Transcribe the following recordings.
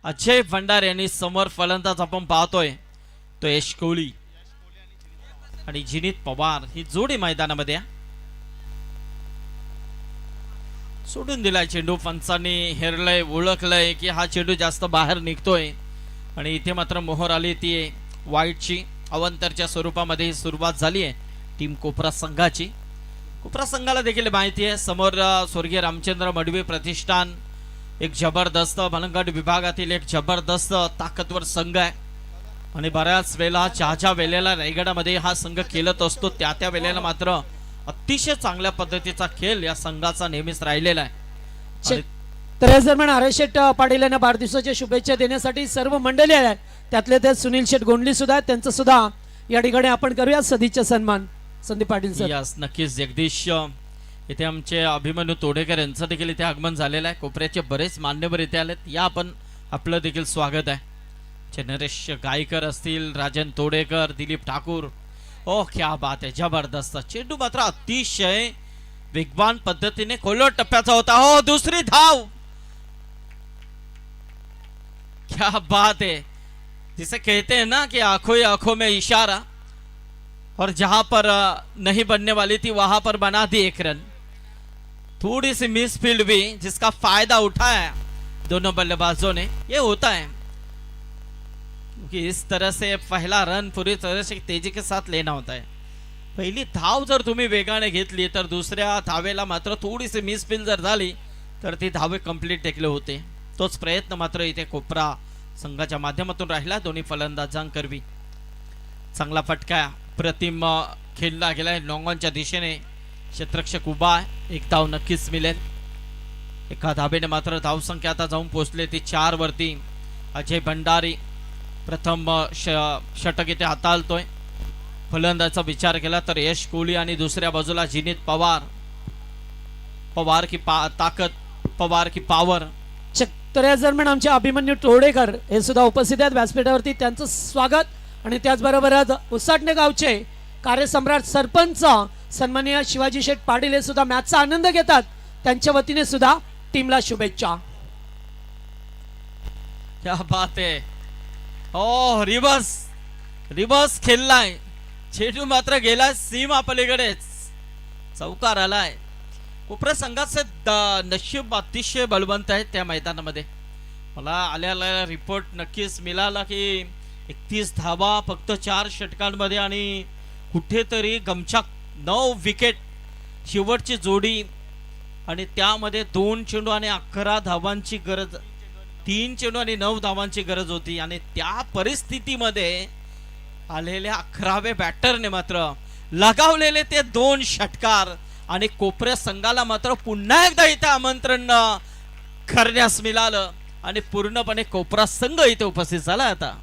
अजय भंडारे यांनी समोर फलंदाज आपण पाहतोय तो यश कोहली आणि जिनीत पवार ही जोडी मैदानामध्ये सोडून दिलाय चेंडू. पंचांनी हेरलय ओळखलंय की हा चेंडू जास्त बाहेर निघतोय आणि इथे मात्र मोहर आली ती वाईटची. अवंतरच्या स्वरूपामध्ये ही सुरुवात झाली आहे टीम कोपरा संघाची. कोपरा संघाला देखील माहिती आहे समोर स्वर्गीय रामचंद्र मडवी प्रतिष्ठान एक जबरदस्त मनगट विभागातील एक जबरदस्त ताकदवर संघ आहे आणि बऱ्याच वेळेला ज्या वेळेला रायगडामध्ये हा संघ खेळत असतो त्या वेळेला मात्र अतिशय चांगल्या पद्धतीचा खेळ या संघाचा नेहमीच राहिलेला आहे. तर या दरम्यान आरएस शेठ पाटील यांना वाढदिवसाच्या शुभेच्छा देण्यासाठी सर्व मंडळी आहेत, त्यातले ते सुनील शेठ गोंडली सुद्धा आहेत, त्यांचं सुद्धा या ठिकाणी आपण करूया सदिच्छा सन्मान. संदीप पाटील सर. यस नक्कीच जगदीश. इथे आमचे अभिमन्यू तोडेकर यांचं देखील इथे आगमन झालेलं आहे. कोपऱ्याचे बरेच मान्यवर इथे आलेत. या आपण आपलं देखील स्वागत आहे. नरेश गायकर असतील, राजन तोडेकर, दिलीप ठाकूर. ओ क्या बात आहे, जबरदस्त चेंडू मात्र अतिशय वेगवान पद्धतीने खोलट टप्प्याचा होता. हो दुसरी धाव, क्या बात है. जिसे कहते हैं ना कि आंखों ही आंखों में इशारा, और जहां पर नहीं बनने वाली थी वहां पर बना दी एक रन. थोड़ी सी मिस फील्ड भी जिसका फायदा उठाया दोनों बल्लेबाजों ने. ये होता है क्योंकि इस तरह से पहला रन पूरी तरह से तेजी के साथ लेना होता है. पहिली धाव जर तुम्ही वेगाने घेतली तर दुसऱ्या धावेला मात्र थोडीशी मिस फील्ड जर झाली तर ती धावे कंप्लीट देखील होते. तोच प्रयत्न मात्र इथे कोपरा संघाच्या माध्यमातून राहिला दोन्ही फलंदाजांकरवी. चांगला फटका प्रतिम खेळला गेलाय लॉंगॉनच्या दिशेने. क्षेत्ररक्षक उभा आहे, एक धाव नक्कीच मिळेल. एका धावेने मात्र धावसंख्या आता जाऊन पोहोचले ती 4 वरती. अजय भंडारी प्रथम षटक इथे हाताळतोय. फलंदाजाचा विचार केला तर यश कोहली आणि दुसऱ्या बाजूला जिनीत पवार. पवार की ताकद, पवार की पॉवर. तर या दरम्यान आमचे अभिमन्यू तोडेकर हे सुद्धा उपस्थित आहेत व्यासपीठावरती, त्यांचं स्वागत. आणि त्याचबरोबर उसाटणे गावचे कार्यसम्राट सरपंच सन्माननीय शिवाजी शेठ पाटील हे सुद्धा मॅचचा आनंद घेतात, त्यांच्या वतीने सुद्धा टीमला शुभेच्छा. क्या बात है. ओ रिवर्स खेळलाय चेंडू मात्र गेला सीमा पलीकडेच चौकार आलाय. कोपरा संघाचे नशीब अतिशय बलवंत आहे त्या मैदानामध्ये. मला आलेला रिपोर्ट नक्कीच मिळाला की 31 धावा फक्त 4 षटकांमध्ये आणि कुठेतरी गमछाक 9 विकेट शेवटची जोडी आणि त्यामध्ये 2 चेंडू आणि 11 धावांची गरज, 3 चेंडू आणि 9 धावांची गरज होती. आणि त्या परिस्थितीमध्ये आलेल्या 11व्या बॅटरने मात्र लगावलेले ते 2 षटकार आणि कोपऱ्या संघाला मात्र पुन्हा एकदा इथे आमंत्रण करण्यास मिळालं आणि पूर्णपणे कोपरा संघ इथे उपस्थित झाला. आता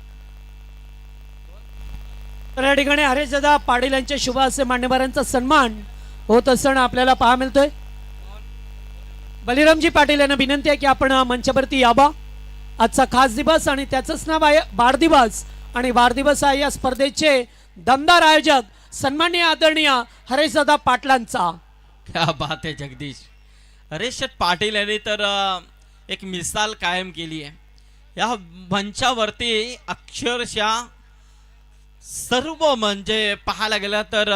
या ठिकाणी हरेशदादा पाटील यांच्या शुभ असे मान्यवरांचा सन्मान होत असताना आपल्याला पाहा मिळतोय. बलिरामजी पाटील यांना विनंती आहे की आपण मंचावरती यावा. आजचा खास दिवस आणि त्याचंच नाव आहे वाढदिवस, आणि वाढदिवस आहे या स्पर्धेचे दमदार आयोजक सन्माननीय आदरणीय हरेशदादा पाटलांचा. क्या बात आहे जगदीश. हरेश पाटील यांनी तर एक मिसाल कायम केली आहे या मंचावरती. अक्षरशः सर्व म्हणजे पाहायला गेलं तर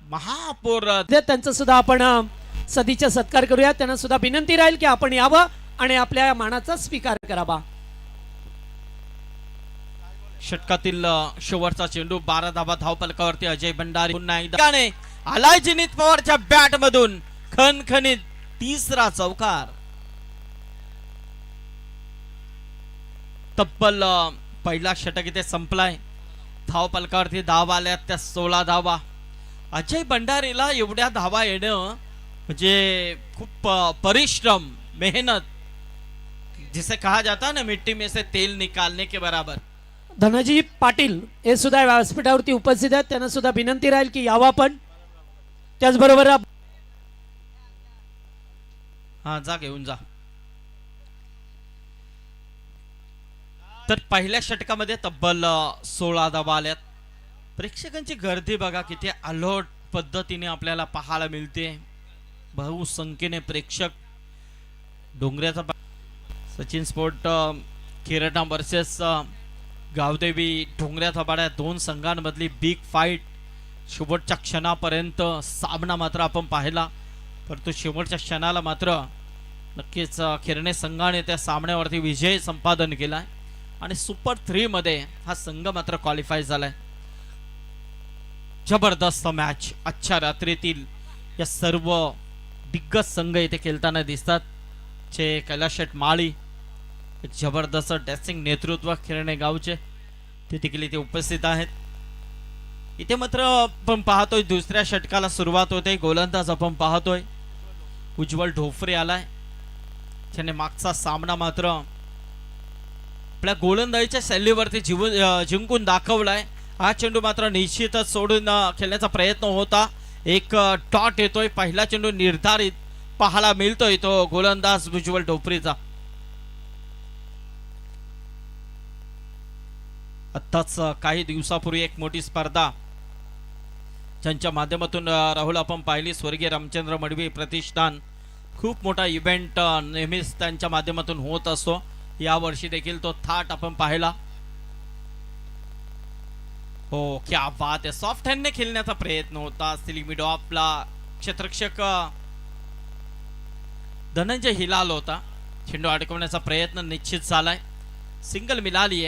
महापौर त्यांचं सुद्धा आपण सदिच्छा सत्कार करूया. त्यांना सुद्धा विनंती राहील की आपण यावं आणि आपल्या मानाचा स्वीकार करावा. षटकातील शेवटचा चेंडू 12 धावा धावफलकावरती. अजय भंडारी पुन्हा एकदा आलाय जिनीत पवारच्या बॅट मधून खणखणीत तिसरा चौकार. तब्बल पहिला षटक इथे संपलाय. धावफलकावरती धावा आल्या त्या 16 धावा. अजय भंडारीला एवढ्या धावा येणं म्हणजे खूप परिश्रम, मेहनत, जिसे कहा जाता है ना मिट्टी में से तेल निकालने के बराबर. धनाजी पाटील हे सुद्धा व्यासपीठावरती उपस्थित आहेत, त्यांना सुद्धा विनंती राहील की यावा आपण. त्याचबरोबर हा जा घेऊन जा. तर पहिल्या षटकामध्ये तब्बल 16 धावा आल्यात. प्रेक्षकांची गर्दी बघा किती अलोट पद्धतीने आपल्याला पाहायला मिळते. बहुसंख्येने प्रेक्षक डोंगऱ्याचा सचिन स्पोर्ट किरणा वर्सेस गावदेवी डोंगऱ्या थबाड्या दोन संघांमधली बिग फाईट शेवटच्या क्षणापर्यंत सामना मात्र आपण पाहिला, परंतु शेवटच्या क्षणाला मात्र नक्कीच किरणे संघाने त्या सामन्यावरती विजय संपादन केलाय आणि सुपर 3 मध्ये हा संघ मात्र क्वालिफाय झालाय. जबरदस्त मॅच आजच्या रात्रीतील या सर्व दिग्गज संघ इथे खेळताना दिसतात. चे कैलास शेठ माळी एक जबरदस्त ड्रेसिंग नेतृत्व किरणे गावचे ते देखील इथे उपस्थित आहेत. इथे मात्र आपण पाहतोय दुसऱ्या षटकाला सुरुवात होते. गोलंदाज आपण पाहतोय उज्ज्वल ढोफरे आलाय, ज्याने मागचा सामना मात्र आपल्या गोलंदाजीच्या शैलीवरती जिंकून दाखवलाय. हा चेंडू मात्र निश्चितच सोडून खेळण्याचा प्रयत्न होता. एक डॉट येतोय, पहिला चेंडू निर्धारित पाहायला मिळतोय तो गोलंदाज उज्ज्वल ढोफरेचा. आत्ताच काही दिवसापूर्वी एक मोठी स्पर्धा ज्यांच्या माध्यमातून राहुल आपण पाहिली, स्वर्गीय रामचंद्र मडवी प्रतिष्ठान, खूप मोठा इव्हेंट नेहमीच त्यांच्या माध्यमातून होत असतो. या वर्षी देखील तो थाट आपण पाहिला. हो, क्या बात आहे. सॉफ्ट हँडने खेळण्याचा प्रयत्न होता. मिड ऑफला क्षेत्ररक्षक धनंजय हिलाल होता. चेंडू अडकवण्याचा प्रयत्न निश्चित झालाय. सिंगल मिळाली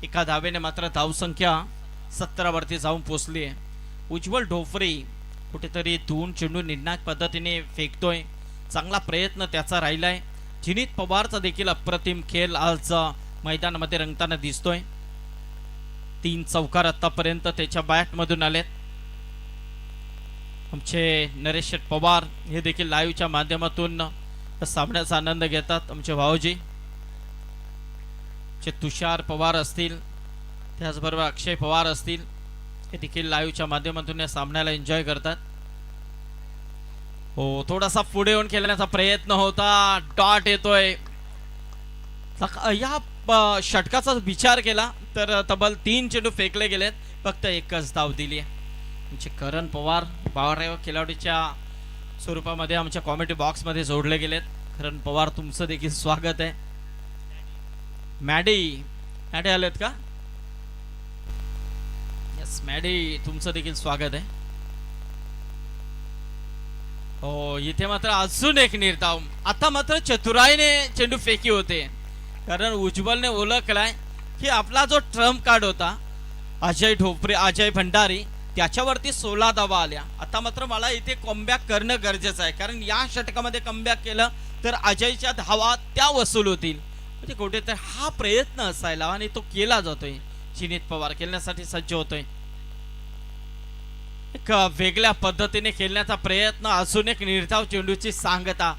एका धावेने मात्र धावसंख्या 17 वरती जाऊन पोहोचली आहे. उज्ज्वल ढोफरे कुठेतरी दोन चेंडू निर्णायक पद्धतीने फेकतोय. चांगला प्रयत्न त्याचा राहिलाय. जिनीत पवारचा देखील अप्रतिम खेळ आज मैदानामध्ये रंगताना दिसतोय. 3 चौकार आतापर्यंत त्याच्या बॅट मधून आलेत. आमचे नरेश शेठ पवार हे देखील लाईव्हच्या माध्यमातून सामन्याचा आनंद घेतात. आमचे भाऊजी तुषार पवार असतील, त्याचबरोबर अक्षय पवार असतील, हे देखील लाईव्हच्या माध्यमातून या सामन्याला एन्जॉय करतात. हो, थोडासा पुढे येऊन खेळण्याचा प्रयत्न होता. डॉट येतोय. या षटकाचा विचार केला तर तब्बल 3 चेंडू फेकले गेलेत, फक्त एकच धाव दिली आहे. आमचे करण पवार बावरेव खिलाडूच्या स्वरूपामध्ये आमच्या कॉमेडी बॉक्स मध्ये जोडले गेलेत. करण पवार, तुमचं देखील स्वागत आहे. मॅडी आलेत का? यस मॅडी, तुमचं देखील स्वागत आहे. हो, इथे मात्र अजून एक निर्धाव. आता मात्र चतुराईने चेंडू फेकी होते, कारण उज्ज्वलने ओळखलाय की आपला जो ट्रम्प कार्ड होता अजय भंडारी, त्याच्यावरती 16 धावा आल्या. आता मात्र मला इथे कमबॅक करणं गरजेचं आहे, कारण या षटकामध्ये कमबॅक केलं तर अजयच्या धावा त्या वसूल होतील. म्हणजे कुठेतरी हा प्रयत्न असायला आणि तो केला जातोय. चिनीत पवार खेळण्यासाठी सज्ज होतोय. एक वेगळ्या पद्धतीने खेळण्याचा प्रयत्न, अजून एक निर्धाव चेंडूची सांगता.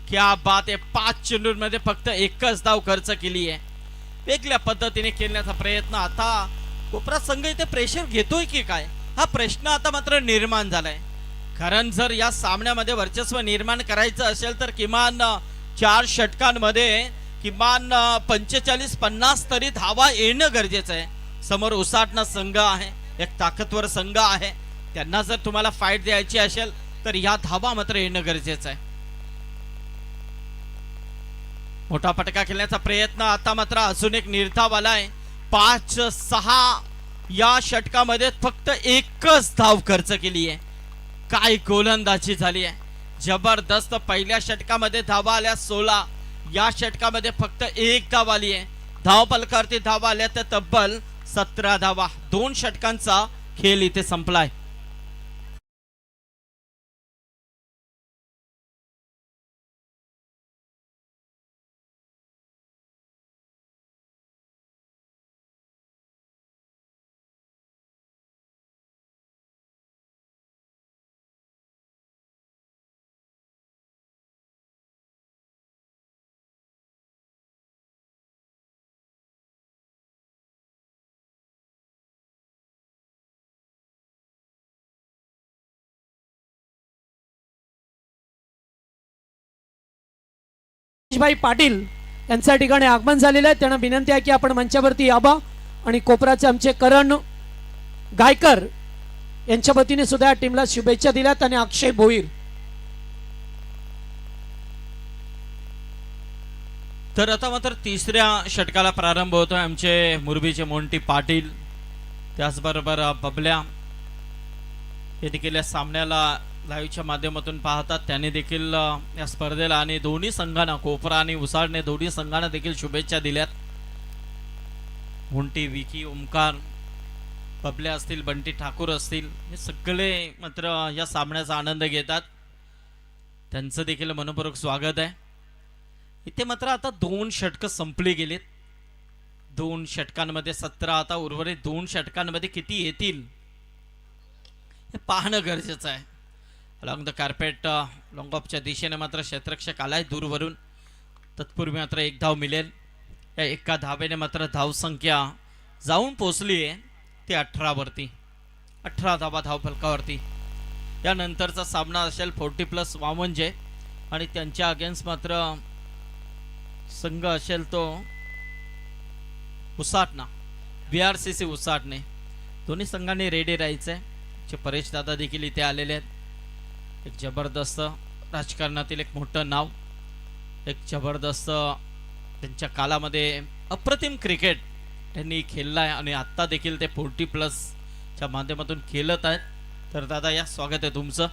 क्या बात आहे. 5 चेंडूंमध्ये फक्त एकच धाव खर्च केली आहे. वेगळ्या पद्धतीने खेळण्याचा प्रयत्न. आता कोपरा संघ इथे प्रेशर घेतोय की काय, हा प्रश्न आता मात्र निर्माण झालाय. कारण जर या सामन्यामध्ये वर्चस्व निर्माण करायचं असेल तर किमान 4 षटकांमध्ये किमान 45-50 तरी धावा येणं गरजेचं आहे. समोर उसाटणा संघ आहे, एक ताकदवर संघ आहे. त्यांना जर तुम्हाला फाईट द्यायची असेल तर या धावा मात्र येणं गरजेचं आहे. मोठा फटका खेळण्याचा प्रयत्न. आता मात्र अजून एक निर्धाव आलाय. 5-6 या षटकामध्ये फक्त एकच धाव खर्च केली आहे. काय गोलंदाजी झाली आहे, जबरदस्त. पहिल्या षटकामध्ये धावा आल्या 16, या षटकामध्ये फक्त 1 धाव आली आहे. धाव फलकावरती धावा आल्या तर तब्बल 17 धावा. 2 षटकांचा खेळ इथे संपलाय. भाई पाटील यांच्या ठिकाणी आगमन झालेलं आहे. त्यांना विनंती आहे की आपण मंचावरती यावा आणि कोपराचे आमचे करण गायकर यांच्या वतीने सुद्धा या टीमला शुभेच्छा दिल्यात. आणि अक्षय भोईर तर आता मात्र तिसऱ्या षटकाला प्रारंभ होतोय. आमचे मुरबीचे मोंटी पाटील, त्याचबरोबर बबल्या हे देखील या सामन्याला लाईव्हच्या माध्यमातून पाहतात. त्यांनी देखील या स्पर्धेला आणि दोन्ही संघांना, कोपरा आणि उसाडने दोन्ही संघांना देखील शुभेच्छा दिल्यात. मोंटी, विकी, ओमकार, बबल्या असतील, बंटी ठाकूर असतील, हे सगळे मात्र या सामन्याचा आनंद घेतात. त्यांचं देखील मनपूर्वक स्वागत आहे. इथे मात्र आता 2 षटकं संपली गेलीत. 2 षटकांमध्ये 17, आता उर्वरित 2 षटकांमध्ये किती येतील हे पाहणं गरजेचं आहे. अलॉंग द कार्पेट लॉंग ऑफच्या दिशेने मात्र क्षेत्ररक्षक आलाय दूरवरून. तत्पूर्वी मात्र एक धाव मिळेल. या एका धावेने मात्र धावसंख्या जाऊन पोचली आहे ती 18 वरती. 18 धावा धावफलकावरती. यानंतरचा सामना असेल 40+ वामनजे आणि त्यांच्या अगेन्स्ट मात्र संघ असेल तो उसाटणा, BRCC उसाटणे. दोन्ही संघांनी रेडी राहायचंय. परेश दादा देखील इथे आलेले आहेत. एक जबरदस्त राजकारणातील एक मोठं नाव, एक जबरदस्त त्यांच्या कालामध्ये अप्रतिम क्रिकेट त्यांनी खेळलाय आणि आत्ता देखील ते 40+ च्या माध्यमातून खेळत आहेत. तर दादा या, स्वागत आहे तुमचं.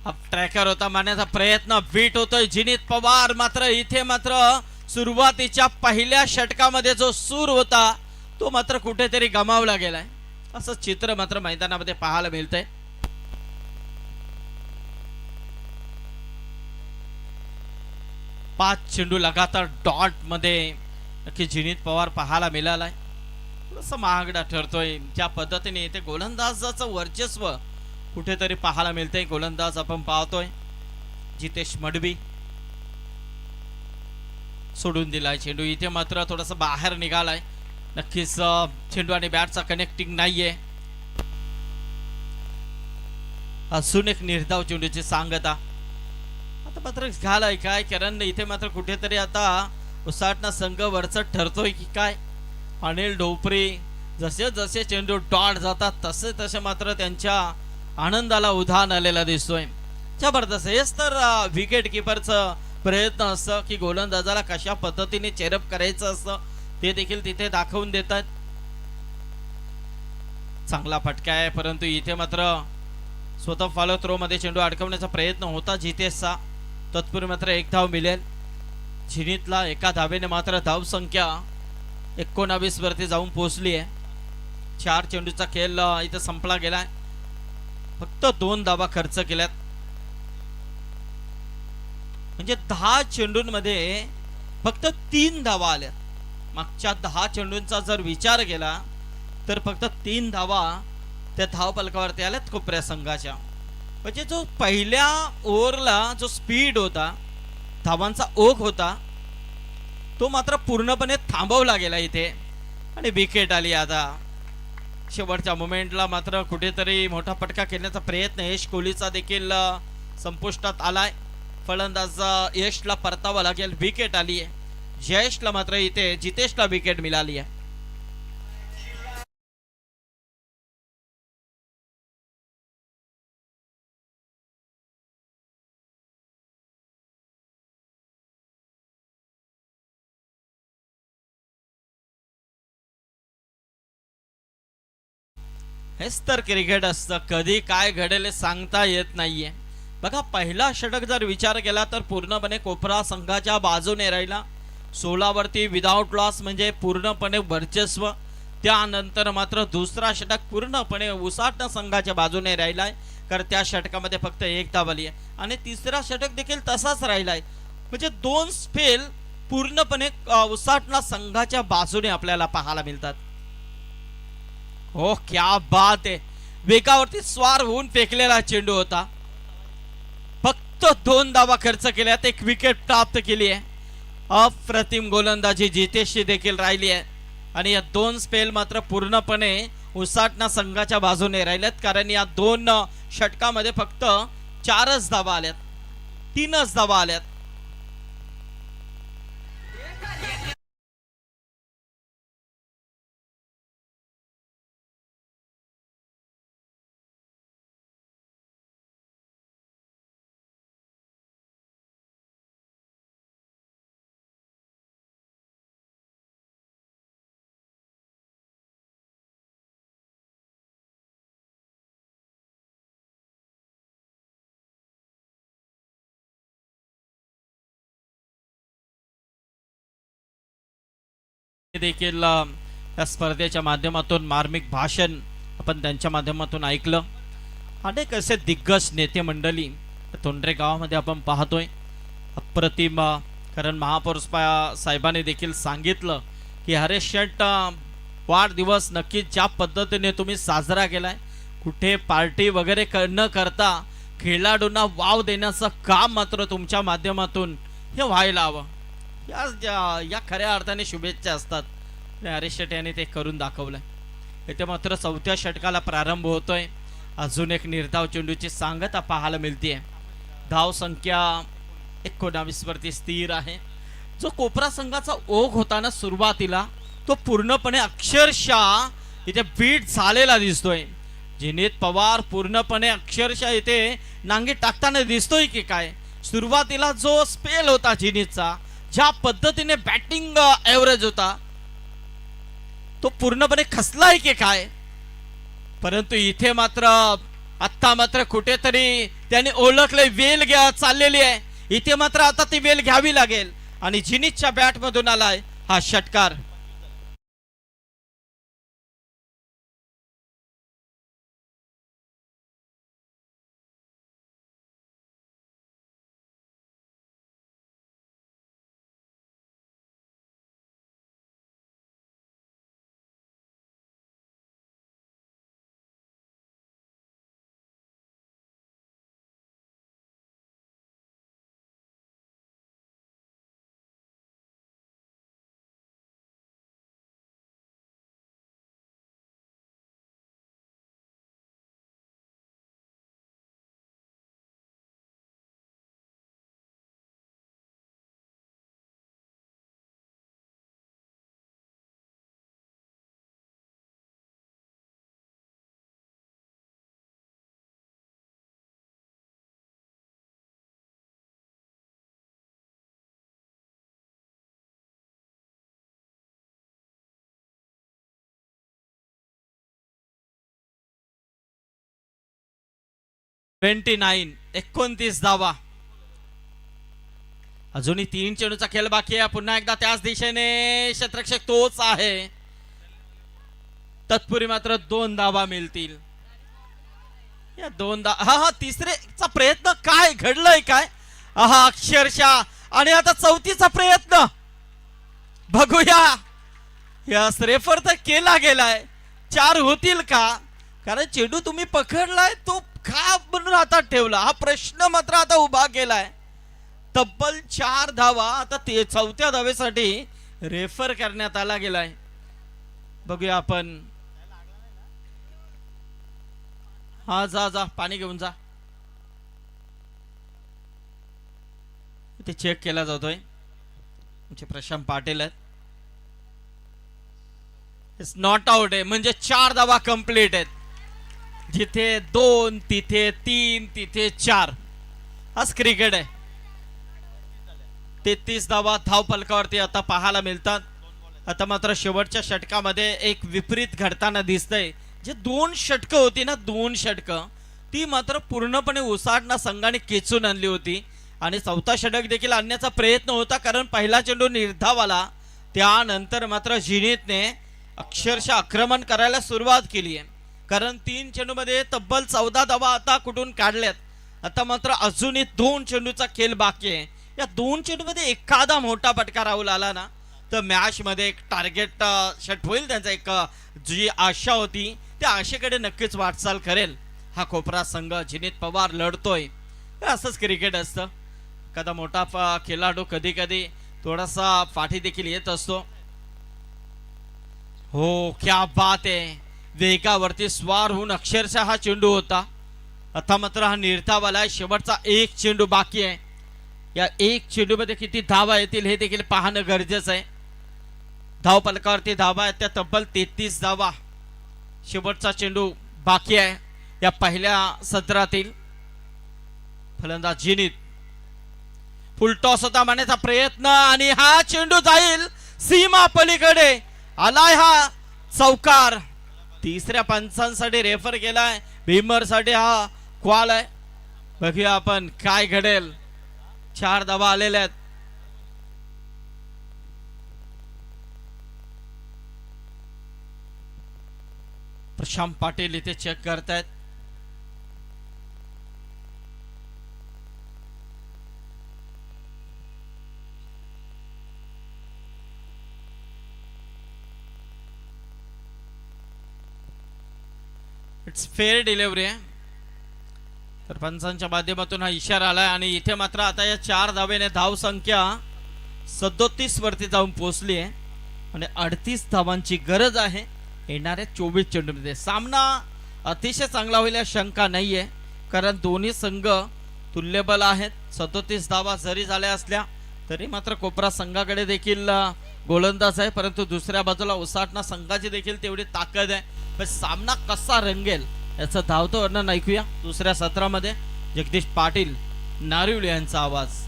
हा ट्रॅकर होता मारण्याचा प्रयत्न, बीट होतोय जिनीत पवार. मात्र इथे मात्र सुरुवातीच्या पहिल्या षटकामध्ये जो सूर होता तो मात्र कुठेतरी गमावला गेलाय. असं चित्र मात्र मैदानामध्ये पाहायला मिळतंय. पाच चेंडू लगातार डॉट मध्ये नक्की जिनीत पवार पाहायला मिळालाय. थोडंसं महागडा ठरतोय. ज्या पद्धतीने इथे गोलंदाजाचं वर्चस्व कुठेतरी पाहायला मिळतंय. गोलंदाज आपण पाहतोय जितेश मडवी, सोडून दिलाय चेंडू. इथे मात्र थोडंसं बाहेर निघालाय. नक्कीच चेंडू आणि बॅटचा कनेक्टिंग नाहीये. अजून एक निर्धाव चेंडूची सांगता. आता मात्र झालाय काय, कारण इथे मात्र कुठेतरी आता उसाटणा संघ वरचढ ठरतोय की काय. अनिल ढोपरे जसे जसे चेंडू डॉट जातात तसे तसे मात्र त्यांच्या आनंदाला उधाण आलेला दिसतोय. जबरदस्त. हेच तर विकेट किपरचं प्रयत्न असतं की गोलंदाजाला कशा पद्धतीने चेरअप करायचं असतं ते देखील तिथे दाखवून देतात. चांगला फटका आहे, परंतु इथे मात्र स्वतः फॉलो थ्रो मध्ये चेंडू अडकवण्याचा प्रयत्न होता जितेशचा. तत्पूर्वी मात्र एक धाव मिळेल झिनीतला. एका धावेने मात्र धावसंख्या 19 वरती जाऊन पोहोचली आहे. 4 चेंडूचा खेळ इथे संपला गेलाय. फक्त 2 धावा खर्च केल्यात. म्हणजे 10 चेंडूंमध्ये फक्त 3 धावा आल्या. मागच्या 10 चेंडूंचा जर विचार केला तर फक्त 3 धावा त्या धावफलकावरती आल्यात कोपऱ्या संघाच्या. म्हणजे जो पहिल्या ओव्हरला जो स्पीड होता, धावांचा ओघ होता, तो मात्र पूर्णपणे थांबवला गेला इथे आणि विकेट आली. आता शेवटच्या मोमेंटला मात्र कुठेतरी मोठा फटका खेळण्याचा प्रयत्न यश कोहलीचा देखील संपुष्टात आलाय. फलंदाज यशला परतावा लागेल. विकेट आली आहे. जयेशला मात्र इथे जितेशला विकेट मिळाली आहे. हेच तर क्रिकेट असतं. कधी काय घडेल सांगता येत नाहीये. बघा, पहिला षटक जर विचार केला तर पूर्णपणे कोपरा संघाच्या बाजूने राहिला. 16 वरती विदाउट लॉस म्हणजे पूर्णपणे वर्चस्व. त्यानंतर मात्र दुसरा षटक पूर्णपणे उसाटणा संघाच्या बाजूने राहिलाय, कारण त्या षटकामध्ये फक्त 1 धाव आली आहे. आणि तिसरा षटक देखील तसाच राहिलाय. म्हणजे 2 स्पेल पूर्णपणे उसाटणा संघाच्या बाजूने आपल्याला पाहायला मिळतात. हो, क्या बात आहे. वेगावरती स्वार होऊन फेकलेला चेंडू होता. फक्त 2 धावा खर्च केल्यात, 1 विकेट प्राप्त केली आहे. अप्रतिम गोलंदाजी जितेशची देखील राहिली आहे. आणि या 2 स्पेल मात्र पूर्णपणे उसाटणा संघाच्या बाजूने राहिल्यात, कारण या 2 षटकामध्ये फक्त 4च धावा आल्यात, 3च धावा आल्यात. देखील या स्पर्धेच्या माध्यमातून मार्मिक भाषण आपण त्यांच्या माध्यमातून ऐकलं. अनेक असे दिग्गज नेते मंडळी तोंडरे गावामध्ये आपण पाहतोय. अप्रतिम. कारण महापौर साहेबांनी देखील सांगितलं की हरेश शेट वाढदिवस नक्की ज्या पद्धतीने तुम्ही साजरा केलाय, कुठे पार्टी वगैरे न करता खेळाडूंना वाव देण्याचं काम मात्र तुमच्या माध्यमातून हे व्हायला हवं. या खऱ्या अर्थाने शुभेच्छा असतात. हरेश शेट यांनी ते करून दाखवलंय. इथे मात्र 4थ्या षटकाला प्रारंभ होतोय. अजून एक निर्धाव चेंडूची सांगता पाहायला मिळते. धाव संख्या 19 वरती स्थिर आहे. जो कोपरा संघाचा ओघ होता ना सुरुवातीला, तो पूर्णपणे अक्षरशः इथे बीट झालेला दिसतोय. जिनीत पवार पूर्णपणे अक्षरशः इथे नांगी टाकताना दिसतोय की काय. सुरुवातीला जो स्पेल होता जिनीतचा, ज्या पद्धतीने बॅटिंग एव्हरेज होता, तो पूर्णपणे खसलाय की काय. परंतु इथे मात्र आता मात्र कुठेतरी त्यांनी ओळखले, वेल चाललेली आहे. इथे मात्र आता ती वेल घ्यावी लागेल आणि जिनीतच्या बॅट मधून आलाय हा षटकार. एकोणतीस धावा. अजूनही 3 चेंडूचा खेळ बाकी आहे. पुन्हा एकदा त्याच दिशेने क्षेत्ररक्षक तोच आहे. तत्पूर्वी मात्र 2 धावा मिळतील. या 2 हा तिसरेचा प्रयत्न काय घडलंय काय अक्षरशः. आणि आता 4थीचा प्रयत्न बघूया. या रेफर तर केला गेलाय. 4 होतील का. कारण चेंडू तुम्ही पकडलाय, तो का म्हणून हातात ठेवला हा प्रश्न मात्र आता उभा केलाय. तब्बल 4 धावा आता 4थ्या धावेसाठी रेफर करण्यात आला गेलाय. बघूया आपण. हा जा पाणी घेऊन जा. ते चेक केला जातोय. आमचे प्रशांत पाटील आहेत. इट्स नॉट आउट आहे. म्हणजे 4 धावा कंप्लीट आहेत. जिथे 2 तिथे 3 तिथे 4. हाच क्रिकेट आहे. 33 धावा धाव फलकावरती आता पाहायला मिळतात. आता मात्र शेवटच्या षटकामध्ये एक विपरीत घडताना दिसतंय. जे 2 षटकं होती ना, 2 षटकं ती मात्र पूर्णपणे उसाटणा संघाने खेचून आणली होती. आणि 4था षटक देखील आणण्याचा प्रयत्न होता. कारण पहिला चेंडू निर्धावाला, त्यानंतर मात्र जिनीतने अक्षरशः आक्रमण करायला सुरुवात केली आहे. कारण 3 चेंडूमध्ये तब्बल 14 धावा आता कुठून काढल्यात. आता मात्र अजूनही 2 चेंडूचा खेळ बाकी आहे. या 2 चेंडूमध्ये एखादा मोठा फटका राहुल आला ना, तर मॅच मध्ये एक टार्गेट शट होईल. त्यांचा एक जी आशा होती त्या आशेकडे नक्कीच वाटचाल करेल हा कोपरा संघ. जिनीत पवार लढतोय. असंच क्रिकेट असतं. एखादा मोठा खेळाडू कधी कधी थोडासा पाठी देखील येत असतो. हो, क्या बात आहे. वेगावरती स्वार होऊन अक्षरशः हा चेंडू होता. आता मात्र हा निर्धावाला. शेवटचा 1 चेंडू बाकी आहे. या 1 चेंडू मध्ये किती धावा येतील हे देखील पाहणं गरजेचं आहे. धाव फलकावरती धावा आहेत त्या तब्बल 33 धावा. शेवटचा चेंडू बाकी आहे या पहिल्या सत्रातील. फलंदाज जिनीत. फुलटॉस होता मारण्याचा प्रयत्न आणि हा चेंडू जाईल सीमा पलीकडे. आलाय हा चौकार. 3ऱ्या पंचांसाठी रेफर केलाय. भीमर साठी हा क्वाल आहे. बघूया आपण काय घडेल. 4 धावा आलेल्या आहेत. प्रशांत पाटील इथे चेक करतायत. इट्स फेअर डिलिव्हरी आहे. तर पंचांच्या माध्यमातून हा इशारा आलाय आणि इथे मात्र आता या 4 धावेने धाव संख्या 37 वरती जाऊन पोहोचली आहे आणि 38 धावांची गरज आहे येणाऱ्या 24 चेंडूमध्ये. सामना अतिशय चांगला होईल या शंका नाहीये, कारण दोन्ही संघ तुल्यबल आहेत. 37 धावा जरी झाल्या असल्या तरी मात्र कोपरा संघाकडे देखील गोलंदाज आहे, परंतु दुसऱ्या बाजूला उसाटणा संघाची देखील तेवढी ताकद आहे. पण सामना कसा रंगेल याचं धावतं वर्णन ऐकूया दुसऱ्या सत्रामध्ये. जगदीश पाटील नारिवली यांचा आवाज.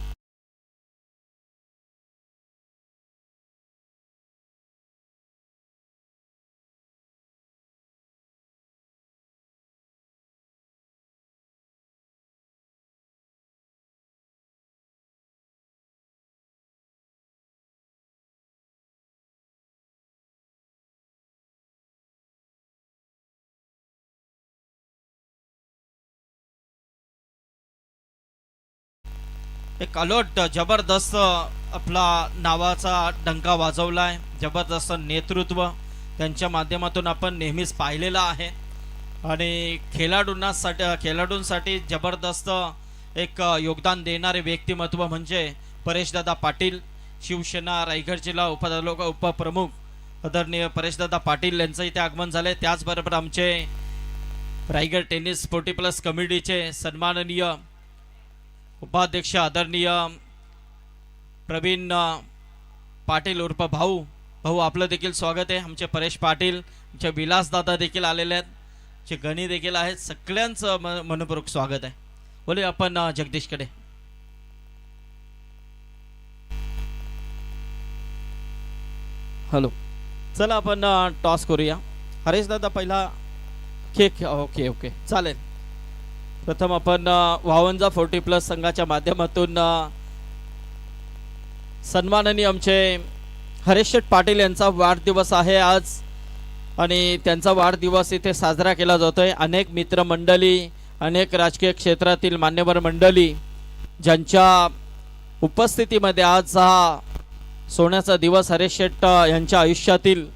एक अलर्ट जबरदस्त आपला नावाचा डंका वाजवलाय. जबरदस्त नेतृत्व त्यांच्या माध्यमातून आपण नेहमीच पाहिलेलं आहे आणि खेळाडूंसाठी जबरदस्त एक योगदान देणारे व्यक्तिमत्व म्हणजे परेशदादा पाटील, शिवसेना रायगड जिल्हा उपप्रमुख आदरणीय परेशदादा पाटील यांचं इथे आगमन झालंय. त्याचबरोबर आमचे रायगड टेनिस 40+ कमिटीचे सन्माननीय उपाध्यक्ष आदरणीय प्रवीण पाटील उर्फ भाऊ आपलं देखील स्वागत आहे. आमचे परेश पाटील, आमचे विलासदादा देखील आलेले आहेत, आमचे गणी देखील आहेत. सगळ्यांचं मनपूर्वक स्वागत आहे. बोले आपण जगदीशकडे. हॅलो, चला आपण टॉस करूया. हरेश दादा पहिला खेळ. ओके चालेल. प्रथम आपण 52 40+ संघाच्या माध्यमातून सन्माननीय आमचे हरेश शेठ पाटील यांचा वाढदिवस आहे आज आणि त्यांचा वाढदिवस इथे साजरा केला जातोय. अनेक मित्रमंडळी, अनेक राजकीय क्षेत्रातील मान्यवर मंडळी ज्यांच्या उपस्थितीमध्ये आज हा सोन्याचा दिवस हरेश शेठ यांच्या आयुष्यातील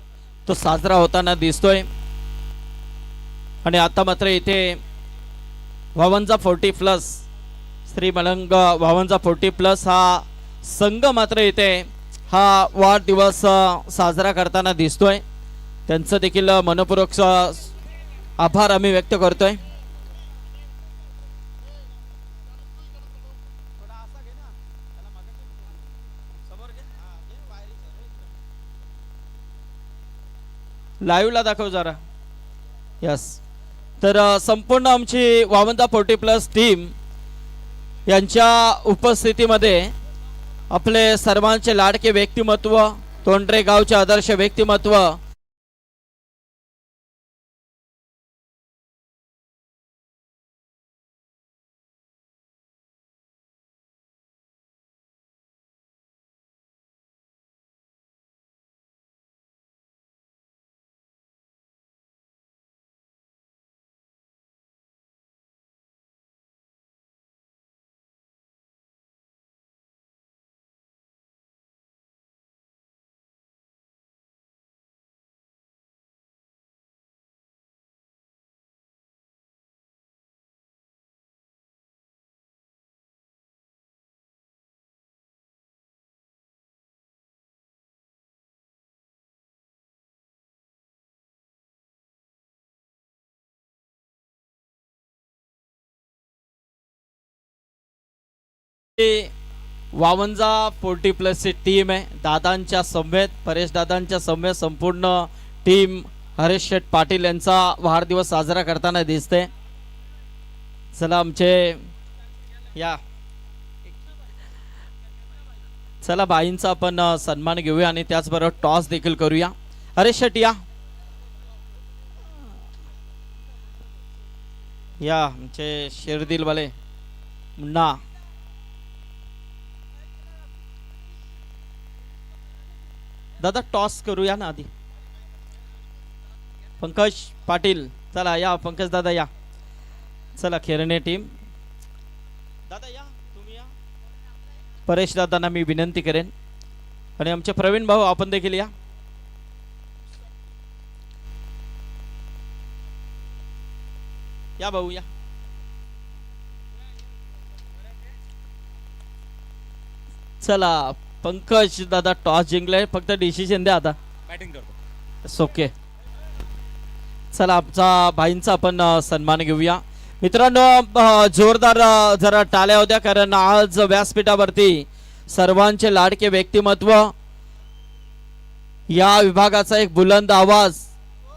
तो साजरा होताना दिसतोय. आणि आता मात्र इथे 52 40+ श्री मलंग 52 40+ हा संघ मात्र इथे हा वाढदिवस साजरा करताना दिसतोय. त्यांचं देखील मनपूर्वक आभार आम्ही व्यक्त करतोय. लाईव्हला दाखव जरा. यस. तर संपूर्ण आमची 52 40+ टीम यांच्या उपस्थितीमध्ये आपले सर्वांचे लाडके व्यक्तिमत्व, तोंडरे गावचे आदर्श व्यक्तिमत्व ती 52 40+ ची टीम आहे. दादांच्या समवेत, परेश दादांच्या समवेत संपूर्ण टीम हरेश शेठ पाटील यांचा वाढदिवस साजरा करताना दिसते. चला आमचे या चला बाईंचा आपण सन्मान घेऊया आणि त्याचबरोबर टॉस देखील करूया. हरेश शेठ या आमचे शेरदिलवाले मुन्ना. दादा टॉस करूया ना आधी. पंकज पाटील, चला या पंकज दादा या. चला खेळणे टीम दादा या, तुम्ही या. परेश दादांना मी विनंती करेन आणि आमचे प्रवीण भाऊ आपण देखील या. या भाऊ या. चला पंकज दादा टॉस जिंकले, फक्त डिसिजन द्या आता. बॅटिंग करतो. ओके. चला आमचा भाईंचा आपण सन्मान घेऊया. मित्रांनो जोरदार जरा टाळ्या होत्या, कारण आज व्यासपीठावरती सर्वांचे लाडके व्यक्तिमत्व, या विभागाचा एक बुलंद आवाज,